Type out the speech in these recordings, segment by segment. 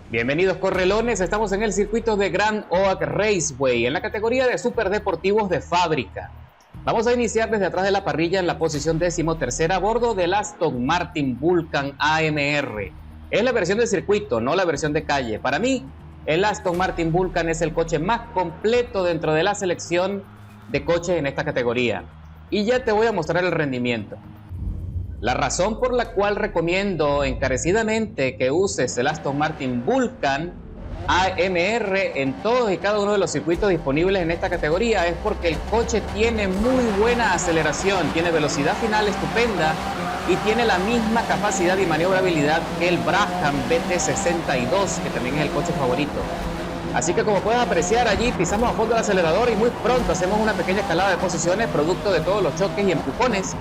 Bienvenidos correlones, estamos en el circuito de Grand Oak Raceway, en la categoría de superdeportivos de fábrica. Vamos a iniciar desde atrás de la parrilla en la posición 13ª a bordo del Aston Martin Vulcan AMR. Es la versión de circuito, no la versión de calle. Para mí, el Aston Martin Vulcan es el coche más completo dentro de la selección de coches en esta categoría. Y ya te voy a mostrar el rendimiento. La razón por la cual recomiendo encarecidamente que uses el Aston Martin Vulcan AMR en todos y cada uno de los circuitos disponibles en esta categoría es porque el coche tiene muy buena aceleración, tiene velocidad final estupenda y tiene la misma capacidad y maniobrabilidad que el Brabham BT62, que también es el coche favorito. Así que como puedes apreciar, allí pisamos a fondo el acelerador y muy pronto hacemos una pequeña escalada de posiciones producto de todos los choques y empujones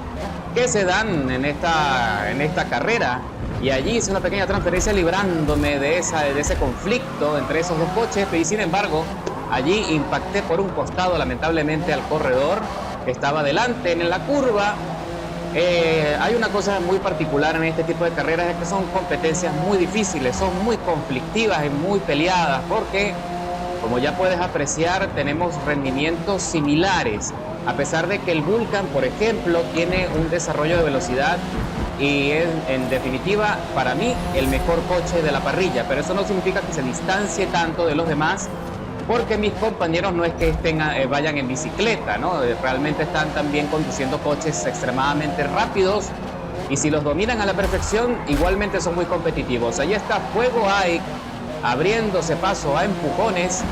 que se dan en esta carrera. Y allí hice una pequeña transferencia librándome de ese conflicto entre esos dos coches, y sin embargo allí impacté por un costado lamentablemente al corredor que estaba delante en la curva. Hay una cosa muy particular en este tipo de carreras, es que son competencias muy difíciles, son muy conflictivas y muy peleadas, porque como ya puedes apreciar tenemos rendimientos similares, a pesar de que el Vulcan, por ejemplo, tiene un desarrollo de velocidad y es en definitiva para mí el mejor coche de la parrilla, pero eso no significa que se distancie tanto de los demás, porque mis compañeros no es que vayan en bicicleta, ¿no? Realmente están también conduciendo coches extremadamente rápidos y si los dominan a la perfección, igualmente son muy competitivos. Allí está Fuego Ike abriéndose paso a empujones.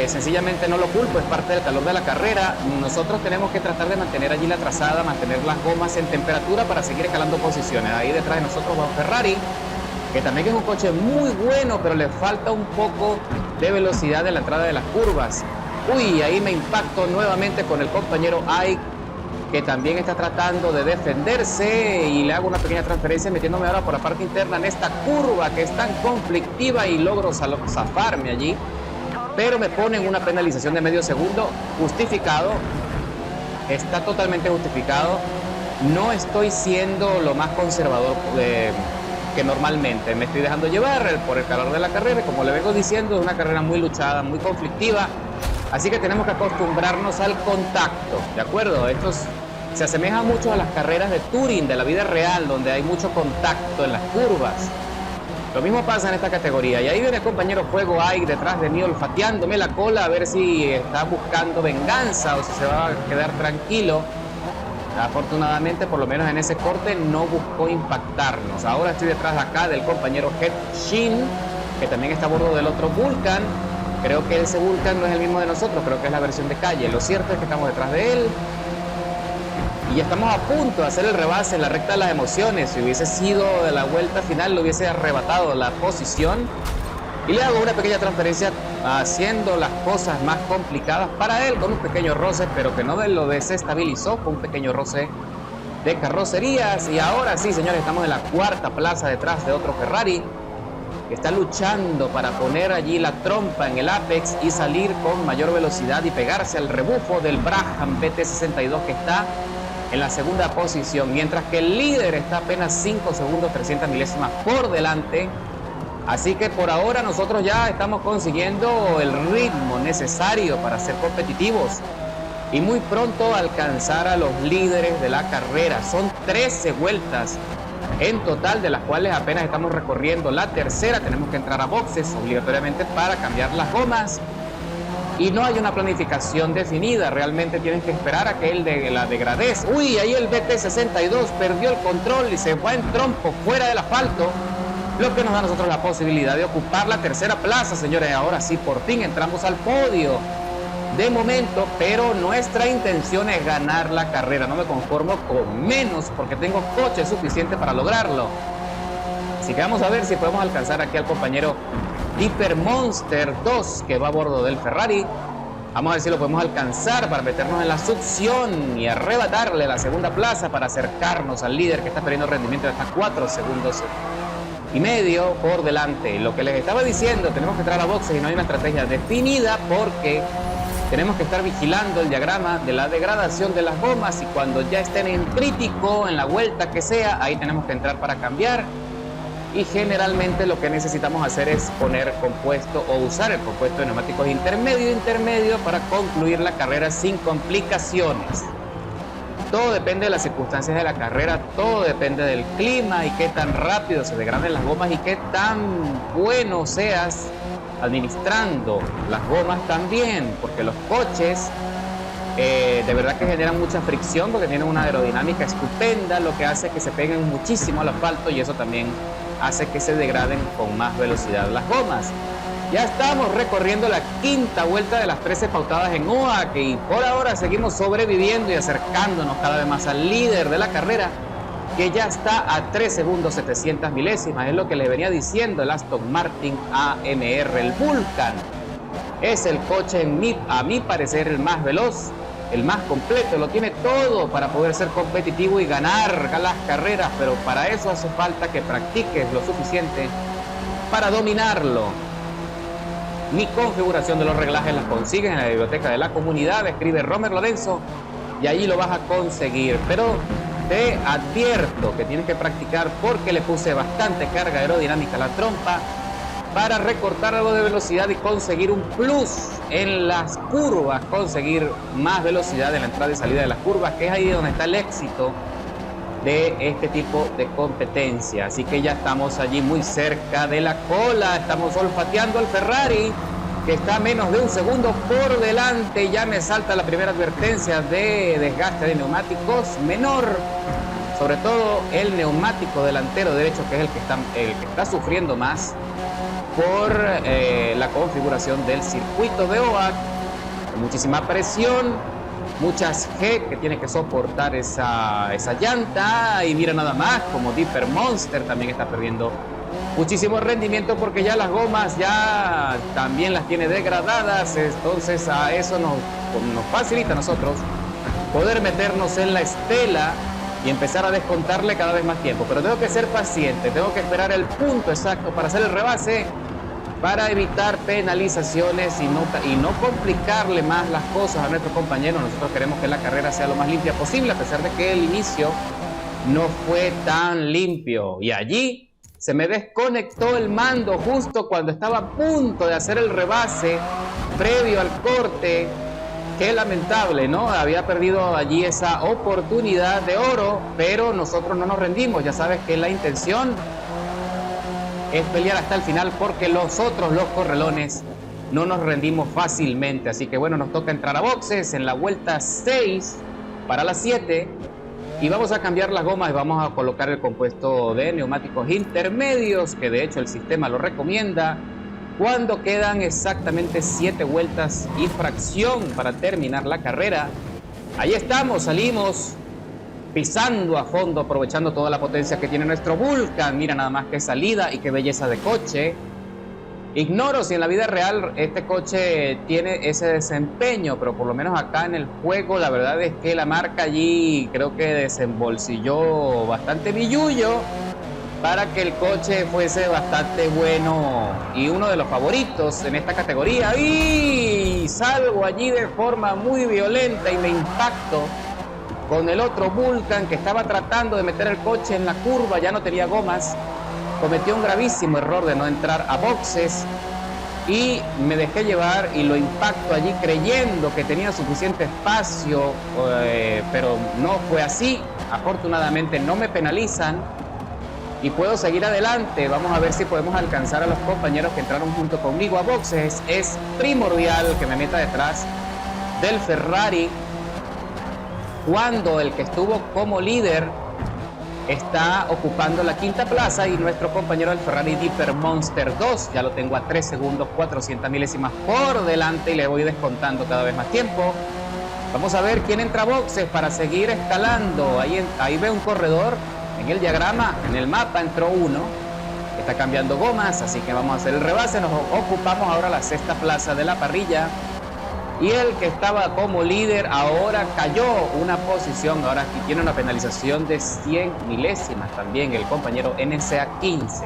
Sencillamente no lo culpo, es parte del calor de la carrera. Nosotros tenemos que tratar de mantener allí la trazada, mantener las gomas en temperatura para seguir escalando posiciones. Ahí detrás de nosotros va un Ferrari, que también es un coche muy bueno, pero le falta un poco de velocidad en la entrada de las curvas. Uy, ahí me impacto nuevamente con el compañero Ike, que también está tratando de defenderse, y le hago una pequeña transferencia metiéndome ahora por la parte interna en esta curva que es tan conflictiva y logro zafarme allí, pero me ponen una penalización de medio segundo, justificado, está totalmente justificado. No estoy siendo lo más conservador que normalmente, me estoy dejando llevar por el calor de la carrera. Como le vengo diciendo, es una carrera muy luchada, muy conflictiva, así que tenemos que acostumbrarnos al contacto, ¿de acuerdo? Esto se asemeja mucho a las carreras de Turing de la vida real, donde hay mucho contacto en las curvas. Lo mismo pasa en esta categoría, y ahí viene el compañero Fuego Ike detrás de mí olfateándome la cola a ver si está buscando venganza o si se va a quedar tranquilo. Afortunadamente, por lo menos en ese corte, no buscó impactarnos. Ahora estoy detrás de acá del compañero Head Shin, que también está a bordo del otro Vulcan. Creo que ese Vulcan no es el mismo de nosotros, creo que es la versión de calle. Lo cierto es que estamos detrás de él. Y ya estamos a punto de hacer el rebase en la recta de las emociones. Si hubiese sido de la vuelta final, le hubiese arrebatado la posición. Y le hago una pequeña transferencia haciendo las cosas más complicadas para él, con un pequeño roce, pero que no lo desestabilizó, con un pequeño roce de carrocerías. Y ahora sí, señores, estamos en la cuarta plaza detrás de otro Ferrari que está luchando para poner allí la trompa en el apex y salir con mayor velocidad y pegarse al rebufo del Brabham BT62, que está en la segunda posición, mientras que el líder está apenas 5 segundos 300 milésimas por delante. Así que por ahora nosotros ya estamos consiguiendo el ritmo necesario para ser competitivos y muy pronto alcanzar a los líderes de la carrera. Son 13 vueltas en total, de las cuales apenas estamos recorriendo la tercera. Tenemos que entrar a boxes obligatoriamente para cambiar las gomas y no hay una planificación definida. Realmente tienes que esperar a que la degradez. Uy, ahí el BT62 perdió el control y se fue en trompo fuera del asfalto, lo que nos da a nosotros la posibilidad de ocupar la tercera plaza, señores. Ahora sí, por fin entramos al podio de momento, pero nuestra intención es ganar la carrera. No me conformo con menos, porque tengo coche suficiente para lograrlo. Así que vamos a ver si podemos alcanzar aquí al compañero Hyper Monster 2, que va a bordo del Ferrari. Vamos a ver si lo podemos alcanzar para meternos en la succión y arrebatarle la segunda plaza para acercarnos al líder, que está perdiendo rendimiento de hasta 4 segundos y medio por delante. Lo que les estaba diciendo, tenemos que entrar a boxes y no hay una estrategia definida, porque tenemos que estar vigilando el diagrama de la degradación de las gomas, y cuando ya estén en crítico, en la vuelta que sea, ahí tenemos que entrar para cambiar y generalmente lo que necesitamos hacer es poner compuesto o usar el compuesto de neumáticos intermedio para concluir la carrera sin complicaciones. Todo depende de las circunstancias de la carrera, todo depende del clima y qué tan rápido se degraden las gomas y qué tan bueno seas administrando las gomas también, porque los coches de verdad que generan mucha fricción porque tienen una aerodinámica estupenda, lo que hace que se peguen muchísimo al asfalto y eso también hace que se degraden con más velocidad las gomas. Ya estamos recorriendo la quinta vuelta de las 13 pautadas en OAK y por ahora seguimos sobreviviendo y acercándonos cada vez más al líder de la carrera, que ya está a 3 segundos 700 milésimas. Es lo que les venía diciendo el Aston Martin AMR. El Vulcan es el coche, a mi parecer, el más veloz, el más completo, lo tiene todo para poder ser competitivo y ganar las carreras, pero para eso hace falta que practiques lo suficiente para dominarlo. Mi configuración de los reglajes las consigues en la biblioteca de la comunidad, escribe Romer Lorenzo y allí lo vas a conseguir, pero te advierto que tienes que practicar porque le puse bastante carga aerodinámica a la trompa para recortar algo de velocidad y conseguir un plus en las curvas, conseguir más velocidad en la entrada y salida de las curvas, que es ahí donde está el éxito de este tipo de competencia. Así que ya estamos allí muy cerca de la cola, estamos olfateando al Ferrari, que está a menos de un segundo por delante. Ya me salta la primera advertencia de desgaste de neumáticos menor, sobre todo el neumático delantero derecho, que es el que está sufriendo más por la configuración del circuito de OAK, muchísima presión, muchas G que tiene que soportar esa llanta, y mira nada más como Dipper Monster también está perdiendo muchísimo rendimiento porque ya las gomas ya también las tiene degradadas. Entonces a eso nos facilita a nosotros poder meternos en la estela y empezar a descontarle cada vez más tiempo, pero tengo que ser paciente, tengo que esperar el punto exacto para hacer el rebase, para evitar penalizaciones y no complicarle más las cosas a nuestro compañero. Nosotros queremos que la carrera sea lo más limpia posible, a pesar de que el inicio no fue tan limpio. Y allí se me desconectó el mando justo cuando estaba a punto de hacer el rebase previo al corte. Qué lamentable, ¿no? Había perdido allí esa oportunidad de oro, pero nosotros no nos rendimos. Ya sabes que la intención es pelear hasta el final porque nosotros, los correlones, no nos rendimos fácilmente. Así que bueno, nos toca entrar a boxes en la vuelta 6 para las 7 y vamos a cambiar las gomas y vamos a colocar el compuesto de neumáticos intermedios, que de hecho el sistema lo recomienda, cuando quedan exactamente 7 vueltas y fracción para terminar la carrera. Ahí estamos, salimos pisando a fondo, aprovechando toda la potencia que tiene nuestro Vulcan. Mira nada más qué salida y qué belleza de coche. Ignoro si en la vida real este coche tiene ese desempeño, pero por lo menos acá en el juego la verdad es que la marca allí creo que desembolsilló bastante billullo para que el coche fuese bastante bueno y uno de los favoritos en esta categoría. Y salgo allí de forma muy violenta y me impacto con el otro Vulcan que estaba tratando de meter el coche en la curva, ya no tenía gomas, cometió un gravísimo error de no entrar a boxes y me dejé llevar y lo impacto allí creyendo que tenía suficiente espacio, pero no fue así. Afortunadamente no me penalizan y puedo seguir adelante. Vamos a ver si podemos alcanzar a los compañeros que entraron junto conmigo a boxes. Es primordial que me meta detrás del Ferrari cuando el que estuvo como líder está ocupando la quinta plaza y nuestro compañero del Ferrari Dipper Monster 2 ya lo tengo a 3 segundos 400 milésimas por delante y le voy descontando cada vez más tiempo. Vamos a ver quién entra a boxes para seguir escalando. Ahí ve un corredor en el diagrama, en el mapa entró uno, está cambiando gomas, así que vamos a hacer el rebase. Nos ocupamos ahora la sexta plaza de la parrilla y el que estaba como líder ahora cayó una posición, ahora aquí tiene una penalización de 100 milésimas también el compañero NSA 15.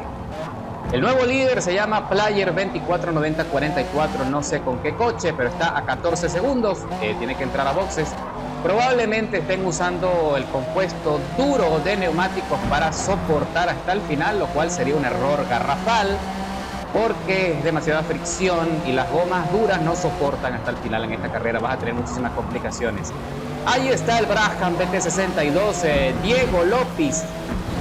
El nuevo líder se llama Player 249044, no sé con qué coche, pero está a 14 segundos, tiene que entrar a boxes Probablemente estén usando el compuesto duro de neumáticos para soportar hasta el final, lo cual sería un error garrafal porque es demasiada fricción y las gomas duras no soportan hasta el final en esta carrera. Vas a tener muchísimas complicaciones. Ahí está el Brabham BT62, Diego López,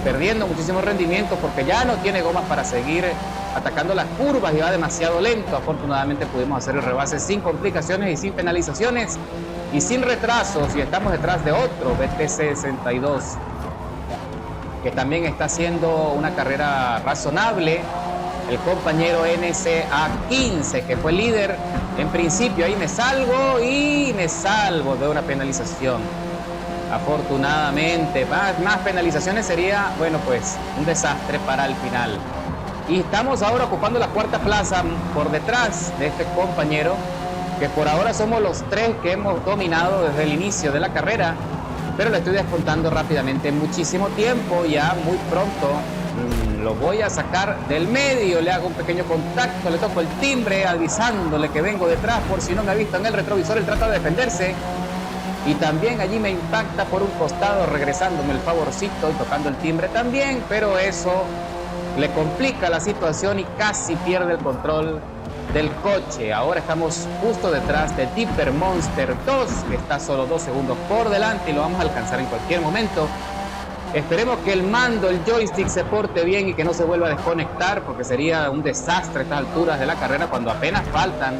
perdiendo muchísimo rendimiento porque ya no tiene gomas para seguir atacando las curvas y va demasiado lento. Afortunadamente pudimos hacer el rebase sin complicaciones y sin penalizaciones y sin retrasos, y estamos detrás de otro BT62 que también está haciendo una carrera razonable, el compañero NCA15, que fue líder. En principio ahí me salgo y me salvo de una penalización. Afortunadamente, más penalizaciones sería, bueno, pues un desastre para el final. Y estamos ahora ocupando la cuarta plaza por detrás de este compañero, que por ahora somos los tres que hemos dominado desde el inicio de la carrera, pero le estoy descontando rápidamente muchísimo tiempo. Ya muy pronto lo voy a sacar del medio, le hago un pequeño contacto, le toco el timbre avisándole que vengo detrás por si no me ha visto en el retrovisor. Él trata de defenderse y también allí me impacta por un costado regresándome el favorcito y tocando el timbre también, pero eso le complica la situación y casi pierde el control del coche. Ahora estamos justo detrás de Dipper Monster 2, que está solo 2 segundos por delante y lo vamos a alcanzar en cualquier momento. Esperemos que el mando, el joystick, se porte bien y que no se vuelva a desconectar, porque sería un desastre a estas alturas de la carrera cuando apenas faltan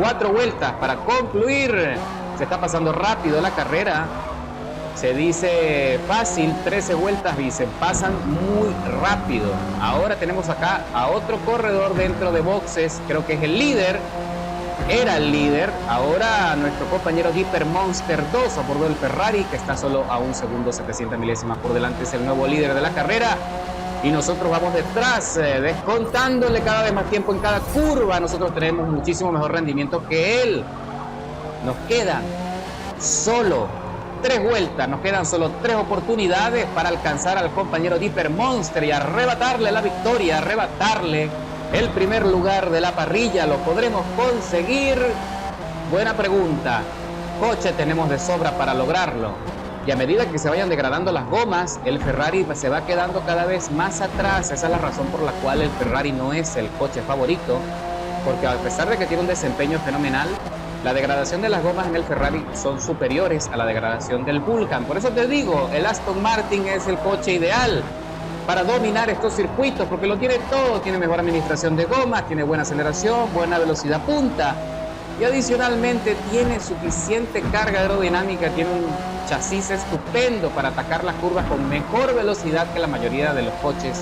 4 vueltas para concluir. Se está pasando rápido la carrera. Se dice fácil, 13 vueltas y se pasan muy rápido. Ahora tenemos acá a otro corredor dentro de boxes, creo que es el líder. Era el líder. Ahora nuestro compañero Dipper Monster 2 a bordo del Ferrari, que está solo a 1 segundo 700 milésimas por delante, es el nuevo líder de la carrera. Y nosotros vamos detrás, descontándole cada vez más tiempo en cada curva. Nosotros tenemos muchísimo mejor rendimiento que él. Nos quedan solo 3 vueltas, nos quedan solo 3 oportunidades para alcanzar al compañero Dipper Monster y arrebatarle la victoria, arrebatarle el primer lugar de la parrilla. ¿Lo podremos conseguir? Buena pregunta. Coche tenemos de sobra para lograrlo. Y a medida que se vayan degradando las gomas, el Ferrari se va quedando cada vez más atrás. Esa es la razón por la cual el Ferrari no es el coche favorito, porque a pesar de que tiene un desempeño fenomenal, la degradación de las gomas en el Ferrari son superiores a la degradación del Vulcan. Por eso te digo, el Aston Martin es el coche ideal para dominar estos circuitos, porque lo tiene todo. Tiene mejor administración de gomas, tiene buena aceleración, buena velocidad punta y adicionalmente tiene suficiente carga aerodinámica, tiene un chasis estupendo para atacar las curvas con mejor velocidad que la mayoría de los coches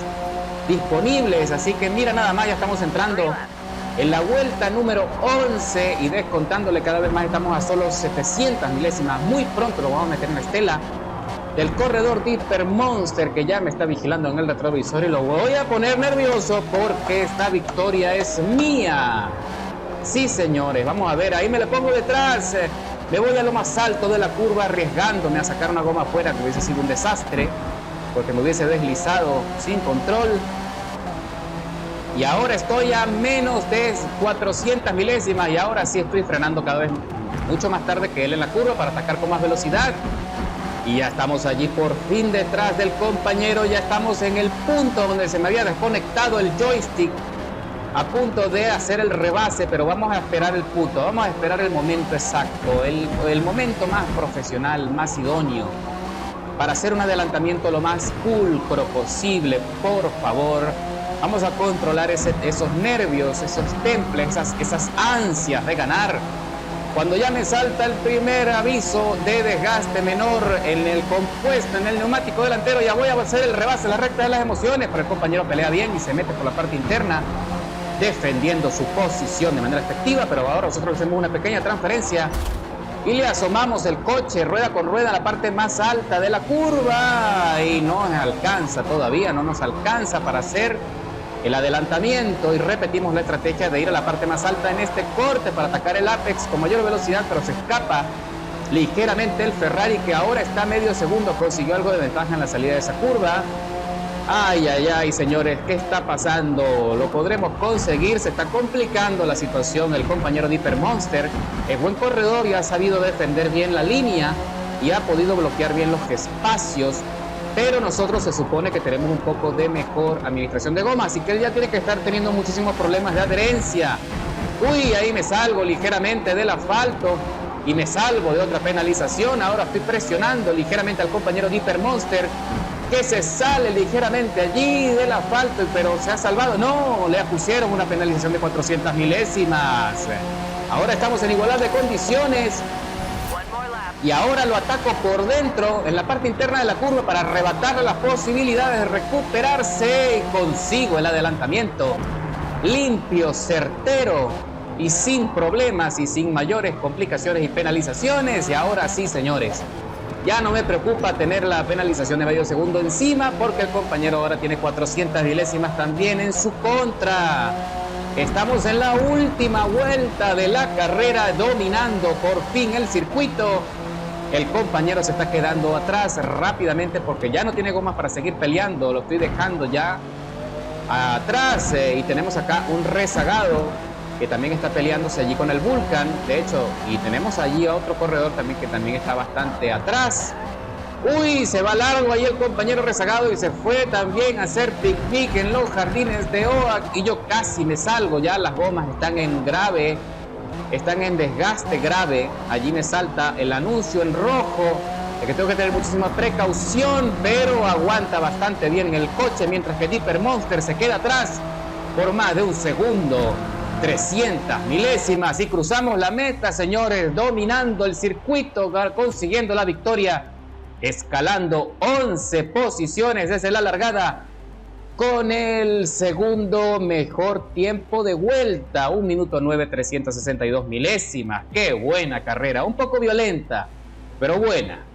disponibles. Así que mira nada más, ya estamos entrando en la vuelta número 11 y descontándole cada vez más, estamos a solo 700 milésimas. Muy pronto lo vamos a meter en la estela del corredor Dipper Monster, que ya me está vigilando en el retrovisor y lo voy a poner nervioso porque esta victoria es mía. Sí, señores, vamos a ver, ahí me le pongo detrás. Me voy a lo más alto de la curva arriesgándome a sacar una goma afuera, que hubiese sido un desastre porque me hubiese deslizado sin control. Y ahora estoy a menos de 400 milésimas y ahora sí estoy frenando cada vez mucho más tarde que él en la curva para atacar con más velocidad. Y ya estamos allí por fin detrás del compañero. Ya estamos en el punto donde se me había desconectado el joystick, a punto de hacer el rebase, pero vamos a esperar el punto, vamos a esperar el momento exacto, el momento más profesional, más idóneo, para hacer un adelantamiento lo más pulcro posible. Por favor, vamos a controlar esos nervios, esos temples, esas ansias de ganar. Cuando ya me salta el primer aviso de desgaste menor en el compuesto, en el neumático delantero, ya voy a hacer el rebase, la recta de las emociones, pero el compañero pelea bien y se mete por la parte interna, defendiendo su posición de manera efectiva. Pero ahora nosotros hacemos una pequeña transferencia y le asomamos el coche rueda con rueda a la parte más alta de la curva y no nos alcanza todavía, no nos alcanza para hacer el adelantamiento, y repetimos la estrategia de ir a la parte más alta en este corte para atacar el apex con mayor velocidad, pero se escapa ligeramente el Ferrari, que ahora está a medio segundo, consiguió algo de ventaja en la salida de esa curva. Ay, ay, ay, señores, ¿qué está pasando? ¿Lo podremos conseguir? Se está complicando la situación. El compañero Dipper Monster es buen corredor y ha sabido defender bien la línea y ha podido bloquear bien los espacios, pero nosotros se supone que tenemos un poco de mejor administración de goma, así que él ya tiene que estar teniendo muchísimos problemas de adherencia. Uy, ahí me salgo ligeramente del asfalto y me salvo de otra penalización. Ahora estoy presionando ligeramente al compañero Dipper Monster, que se sale ligeramente allí del asfalto, pero se ha salvado. No, le pusieron una penalización de 400 milésimas. Ahora estamos en igualdad de condiciones. Y ahora lo ataco por dentro, en la parte interna de la curva, para arrebatarle las posibilidades de recuperarse. Y consigo el adelantamiento. Limpio, certero y sin problemas y sin mayores complicaciones y penalizaciones. Y ahora sí, señores, ya no me preocupa tener la penalización de medio segundo encima, porque el compañero ahora tiene 400 milésimas también en su contra. Estamos en la última vuelta de la carrera, dominando por fin el circuito. El compañero se está quedando atrás rápidamente porque ya no tiene gomas para seguir peleando. Lo estoy dejando ya atrás y tenemos acá un rezagado que también está peleándose allí con el Vulcan, de hecho, y tenemos allí a otro corredor también que también está bastante atrás. Uy, se va largo ahí el compañero rezagado y se fue también a hacer picnic en los jardines de OAK, y yo casi me salgo. Ya las gomas están en grave, están en desgaste grave. Allí me salta el anuncio en rojo de que tengo que tener muchísima precaución, pero aguanta bastante bien el coche, mientras que Dipper Monster se queda atrás por más de un segundo. 300 milésimas y cruzamos la meta, señores, dominando el circuito, consiguiendo la victoria, escalando 11 posiciones desde la largada, con el segundo mejor tiempo de vuelta, 1 minuto 9, 362 milésimas. Qué buena carrera, un poco violenta, pero buena.